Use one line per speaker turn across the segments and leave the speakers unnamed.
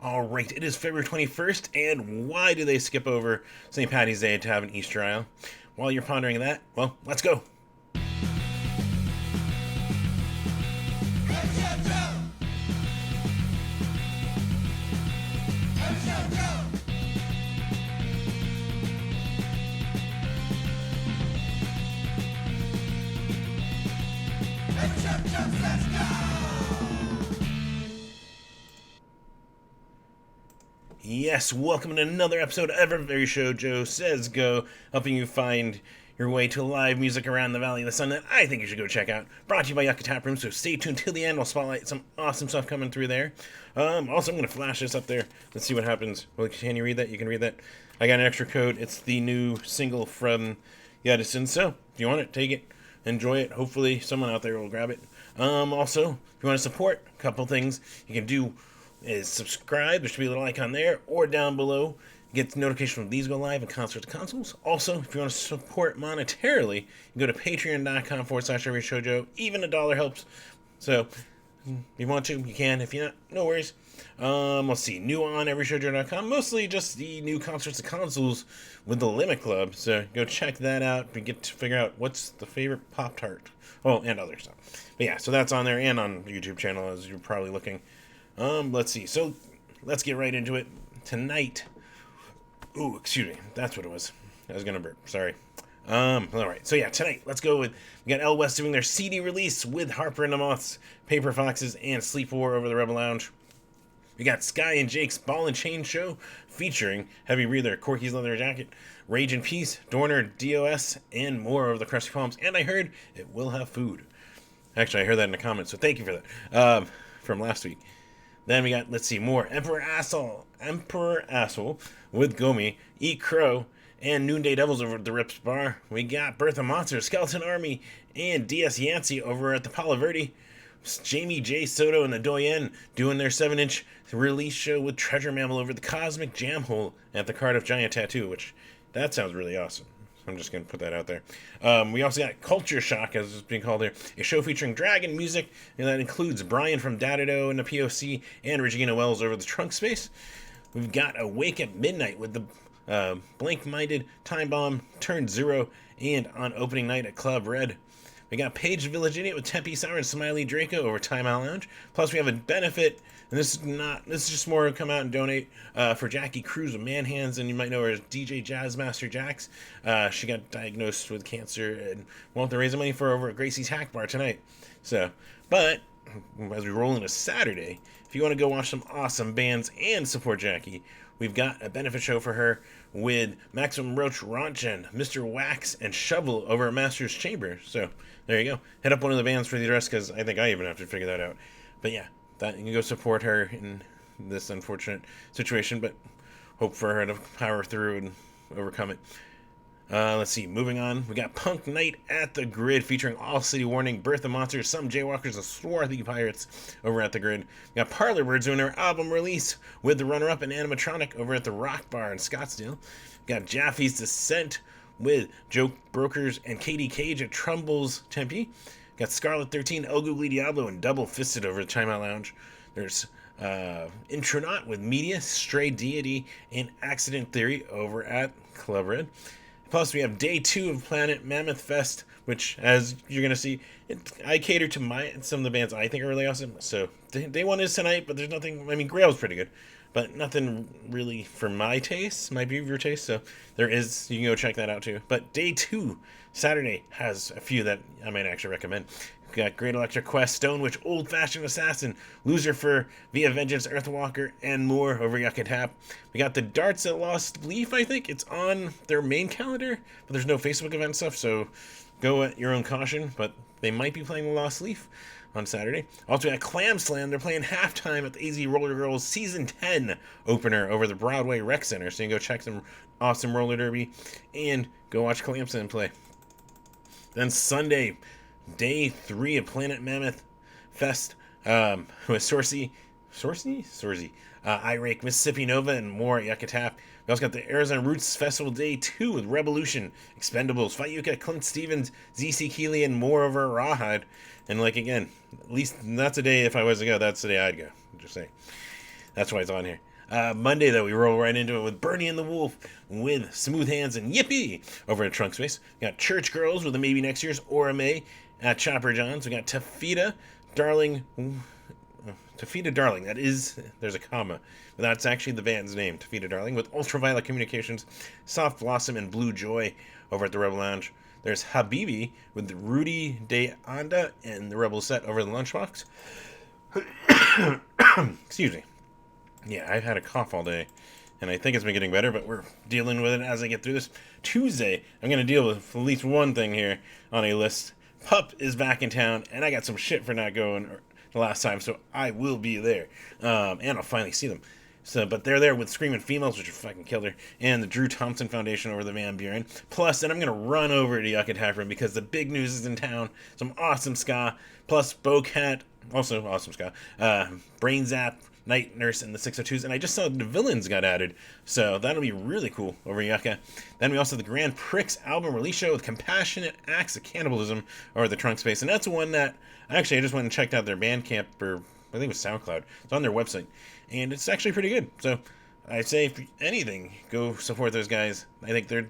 All right, it is February 21st, and why do they skip over St. Patty's Day to have an Easter Isle? While you're pondering that, well, let's go. Yes, welcome to another episode of Every Show Joe Says Go, helping you find your way to live music around the Valley of the Sun that I think you should go check out. Brought to you by Yucca Tap Room, so stay tuned till the end. I'll spotlight some awesome stuff coming through there. Also, I'm going to flash this up there. Let's see what happens. Well, can you read that? You can read that. I got an extra code. It's the new single from the Edison, so if you want it, take it. Enjoy it. Hopefully, someone out there will grab it. Also, if you want to support, a couple things you can do is subscribe. There should be a little icon there, or down below. Get notification when these go live and Concert to Consoles. Also, if you want to support monetarily, you go to patreon.com/everyshowjoe. Even $1 helps. So, if you want to, you can. If you're not, no worries. Let's see. New on everyshowjoe.com. Mostly just the new Concerts to Consoles with the Limit Club. So, go check that out and get to figure out what's the favorite Pop-Tart. Oh, and other stuff. But yeah, so that's on there and on the YouTube channel as you're probably looking. Let's see. So, let's get right into it. Tonight. Ooh, excuse me. That's what it was. I was gonna burp. Sorry. Alright. So yeah, tonight, let's go with, we got El West doing their CD release with Harper and the Moths, Paper Foxes, and Sleep War over the Rebel Lounge. We got Sky and Jake's Ball and Chain Show featuring Heavy Breather, Corky's Leather Jacket, Rage and Peace, Dorner, DOS, and more of the Crusty Palms. And I heard it will have food. Actually, I heard that in the comments, so thank you for that. From last week. Then we got, let's see, more Emperor Asshole with Gomi, Eat Crow, and Noonday Devils over at the Rips Bar. We got Birth of Monsters, Skeleton Army, and DS Yancey over at the Palo Verde. Jamie J. Soto and the Doyen doing their 7-inch release show with Treasure Mammal over the Cosmic Jam Hole at the Cardiff Giant Tattoo, which, that sounds really awesome. I'm just going to put that out there. We also got Culture Shock, as it's being called here, a show featuring dragon music, and that includes Brian from Dadido and the POC, and Regina Wells over the Trunk Space. We've got Awake at Midnight with the Blank-Minded, Time Bomb, Turn Zero, and on opening night at Club Red. We got Paige Village Idiot with Tempe Sour and Smiley Draco over Time Out Lounge. Plus, we have a benefit, and this is just more come out and donate for Jackie Cruz of Man Hands, and you might know her as DJ Jazzmaster Jax. She got diagnosed with cancer and won't raise the money for over at Gracie's Hack Bar tonight. So, but as we roll into Saturday, if you want to go watch some awesome bands and support Jackie, we've got a benefit show for her with Maximum Roach Rontgen, Mr. Wax, and Shovel over at Master's Chamber. So, there you go. Hit up one of the bands for the address, because I think I even have to figure that out. But yeah, that you can go support her in this unfortunate situation, but hope for her to power through and overcome it. Let's see, moving on, we got Punk Night at the Grid featuring All City Warning, Birth of Monsters, Some Jaywalkers, and Swarthy Pirates over at the Grid. We got Parlor Birds doing their album release with the runner-up and animatronic over at the Rock Bar in Scottsdale. We got Jaffe's Descent with Joke Brokers and Katie Cage at Trumbull's Tempe. Got Scarlet 13, El Googly Diablo, and Double Fisted over at Time Out Lounge. There's Intronaut with Media, Stray Deity, and Accident Theory over at Club Red. Plus, we have day 2 of Planet Mammoth Fest, which, as you're going to see, I cater to some of the bands I think are really awesome. So, day 1 is tonight, but there's nothing, I mean, Grail's pretty good, but nothing really for my taste, might be your taste, so you can go check that out too. But day 2, Saturday, has a few that I might actually recommend. We got Great Electric Quest, Stonewitch, Old Fashioned Assassin, Loserfer, Via Vengeance, Earthwalker, and more over Yucca Tap. We got the Darts at Lost Leaf, I think. It's on their main calendar, but there's no Facebook event stuff, so go at your own caution. But they might be playing the Lost Leaf on Saturday. Also, at Clam Slam, they're playing halftime at the AZ Roller Girls Season 10 opener over the Broadway Rec Center. So you can go check some awesome roller derby and go watch Clam Slam play. Then Sunday, day 3 of Planet Mammoth Fest with Sorsey, Irake, Mississippi Nova, and more at Yucca Tap. We also got the Arizona Roots Festival Day 2 with Revolution, Expendables, Fight Yucca, Clint Stevens, ZC Keeley, and more over Rawhide. And again, at least that's a day, if I was to go, that's the day I'd go. Just saying. That's why it's on here. Monday, though, we roll right into it with Bernie and the Wolf with Smooth Hands and Yippee over at Trunk Space. We got Church Girls with the Maybe Next Year's Aura May at Chopper John's. We got Tafita Darling. Tafita Darling. That is, there's a comma. But that's actually the band's name, Tafita Darling, with Ultraviolet Communications, Soft Blossom, and Blue Joy over at the Rebel Lounge. There's Habibi with Rudy De Anda and the Rebel Set over the Lunchbox. Excuse me. Yeah, I've had a cough all day, and I think it's been getting better, but we're dealing with it as I get through this. Tuesday, I'm going to deal with at least one thing here on a list. Pup is back in town, and I got some shit for not going the last time, so I will be there, and I'll finally see them. But they're there with Screaming Females, which are fucking killer, and the Drew Thompson Foundation over the Van Buren. Plus, then I'm going to run over to Yucca Tap Room because the big news is in town. Some awesome ska, plus Bocat, also awesome ska, Brain Zap, Night Nurse, and the 602s, and I just saw the Villains got added, so that'll be really cool over Yucca. Then we also have the Grand Prix album release show with Compassionate Acts of Cannibalism over the Trunk Space, and that's one that, actually, I just went and checked out their Bandcamp, or I think it was SoundCloud. It's on their website, and it's actually pretty good, so I'd say, if anything, go support those guys. I think they're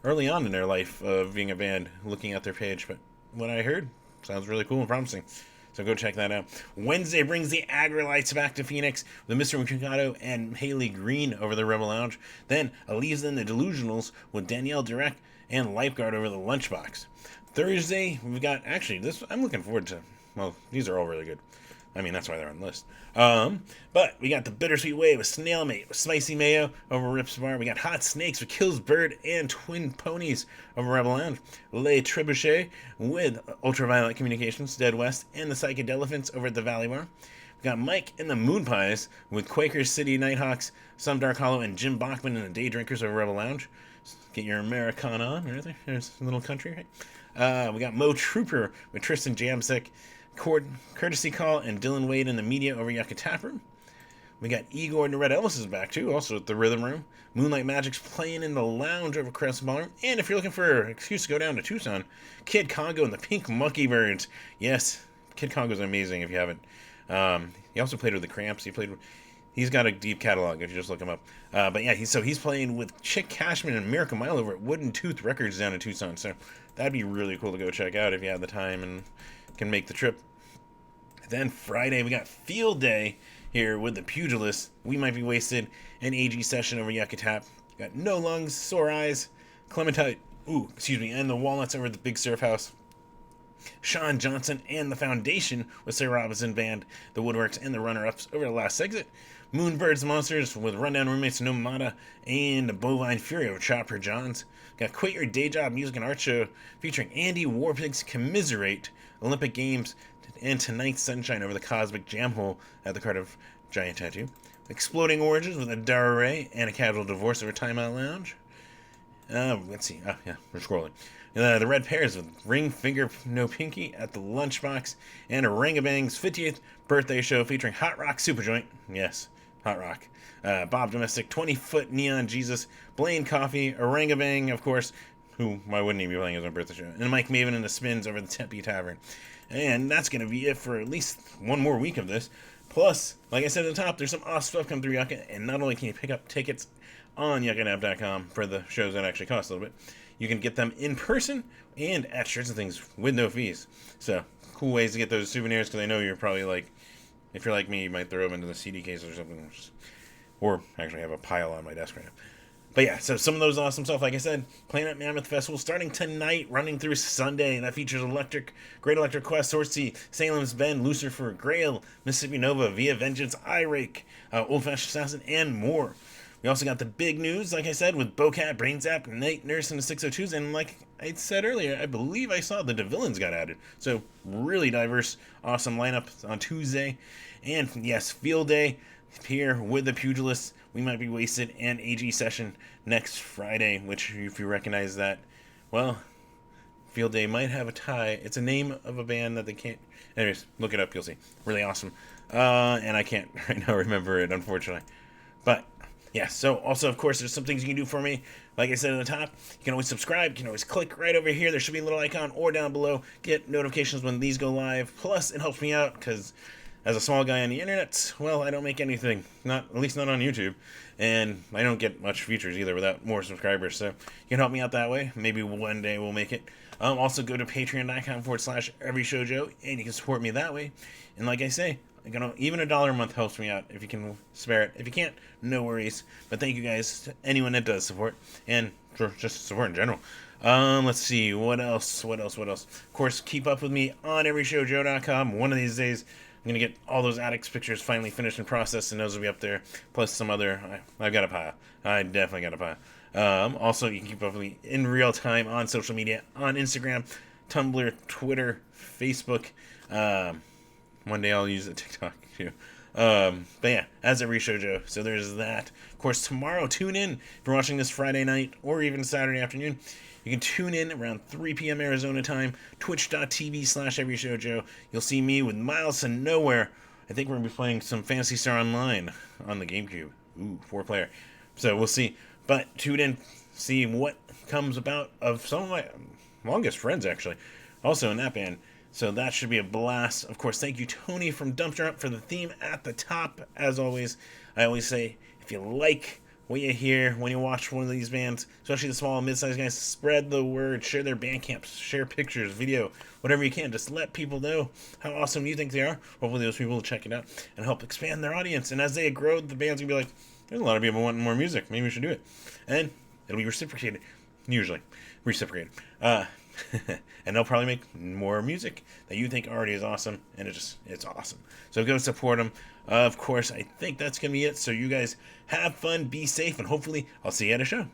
early on in their life of being a band, looking at their page, but what I heard sounds really cool and promising. So go check that out. Wednesday brings the Agrolites back to Phoenix with Mr. Mikado and Haley Green over the Rebel Lounge. Then Aliza and the Delusionals with Danielle Direct and Lifeguard over the Lunchbox. Thursday, we've got, actually, this I'm looking forward to. Well, these are all really good. I mean, that's why they're on the list. But we got the Bittersweet Way with Snail Mate with Spicy Mayo over Rips Bar. We got Hot Snakes with Kills Bird and Twin Ponies over Rebel Lounge. Les Trebuchet with Ultraviolet Communications, Dead West, and the Psychedelephants over at the Valley Bar. We got Mike and the Moon Pies with Quaker City Nighthawks, Some Dark Hollow, and Jim Bachman and the Day Drinkers over Rebel Lounge. Get your Americana on, right there. There's a little country, right? We got Mo Trooper with Tristan Jamsick, Courtesy Call, and Dylan Wade in the Media over Yucca Tap Room. We got Igor and the Red Elvis is back too, also at the Rhythm Room. Moonlight Magic's playing in the lounge over Crest Ballroom. And if you're looking for an excuse to go down to Tucson, Kid Congo and the Pink Monkey Birds. Yes, Kid Congo's amazing if you haven't. He also played with the Cramps. He's got a deep catalog if you just look him up. But yeah, he's playing with Chick Cashman and Miracle Mile over at Wooden Tooth Records down in Tucson. So that'd be really cool to go check out if you have the time and can make the trip. Then Friday, we got Field Day here with the Pugilists, We Might Be Wasted, and AG Session over Yucca Tap. Got No Lungs, Sore Eyes, Clementine, and the Walnuts over at the Big Surf House. Sean Johnson and the Foundation with Sarah Robinson Band, the Woodworks, and the Runner-Ups over the Last Exit. Moonbirds Monsters with Rundown Roommates Nomada and the Bovine Fury over Chopper Johns. Got Quit Your Day Job Music and Art Show featuring Andy Warpig's Commiserate, Olympic Games, and Tonight's Sunshine over the Cosmic Jam Hole at the Cardiff Giant Tattoo. Exploding Oranges with Adara Ray and a Casual Divorce over Time Out Lounge. Let's see. We're scrolling. The Red Pears with Ring Finger No Pinky at the Lunchbox, and Orangabang's 50th birthday show featuring Hot Rock Superjoint. Yes, Hot Rock. Bob Domestic, 20-Foot Neon Jesus, Blaine Coffee, Orangabang, of course, who, why wouldn't he be playing his own birthday show? And Mike Maven and the Spins over the Tempe Tavern. And that's going to be it for at least one more week of this. Plus, like I said at the top, there's some awesome stuff coming through Yucca, and not only can you pick up tickets on yuccanap.com for the shows that actually cost a little bit, you can get them in person and at Shirts and Things with no fees. So, cool ways to get those souvenirs, because I know you're probably like, if you're like me, you might throw them into the CD case or something. Or actually have a pile on my desk right now. But yeah, so some of those awesome stuff, like I said, Planet Mammoth Festival starting tonight, running through Sunday. That features Great Electric Quest, Horsey, Salem's Bend, Lucifer, Grail, Mississippi Nova, Via Vengeance, iRake, Old Fashioned Assassin, and more. We also got the big news, like I said, with Bocat, Brain Zap, Night Nurse, and the 602s. And like I said earlier, I believe I saw the DeVillains got added. So really diverse, awesome lineup on Tuesday. And yes, Field Day here with the Pugilists, We Might Be Wasted, and AG Session next Friday, which if you recognize that, well, Field Day might have a tie. It's a name of a band that they can't... Anyways, look it up, you'll see. Really awesome. And I can't right now remember it, unfortunately. But, yeah, so also, of course, there's some things you can do for me. Like I said at the top, you can always subscribe. You can always click right over here. There should be a little icon or down below. Get notifications when these go live. Plus, it helps me out because as a small guy on the internet, well, I don't make anything, at least not on YouTube, and I don't get much features either without more subscribers. So you can help me out that way. Maybe one day we'll make it. Also go to patreon.com/everyshowjoe, and you can support me that way. And like I say, even $1 a month helps me out if you can spare it. If you can't, no worries. But thank you guys to anyone that does support, and for just support in general. Let's see, what else? Of course, keep up with me on everyshowjoe.com. One of these days, I'm going to get all those Addicts pictures finally finished and processed, and those will be up there, plus some other, I've got a pile. I definitely got a pile. Also, you can keep up with me in real time on social media, on Instagram, Tumblr, Twitter, Facebook. One day I'll use the TikTok too. But yeah, as Every Show Joe. So there's that. Of course, tomorrow, tune in. If you're watching this Friday night or even Saturday afternoon, you can tune in around 3 p.m. Arizona time, twitch.tv/everyshowjoe. You'll see me with Miles to Nowhere. I think we're going to be playing some Phantasy Star Online on the GameCube. Ooh, 4-player. So we'll see. But tune in, see what comes about of some of my longest friends, actually, also in that band. So that should be a blast. Of course, thank you, Tony from Dumpster Up, for the theme at the top. As always, I always say, if you like what you hear when you watch one of these bands, especially the small and mid-sized guys, spread the word, share their band camps, share pictures, video, whatever you can. Just let people know how awesome you think they are. Hopefully those people will check it out and help expand their audience. And as they grow, the band's going to be like, there's a lot of people wanting more music. Maybe we should do it. And it'll be reciprocated. Usually. Reciprocated. And they'll probably make more music that you think already is awesome, and it's awesome. So go support them. Of course, I think that's going to be it. So you guys have fun, be safe, and hopefully I'll see you at a show.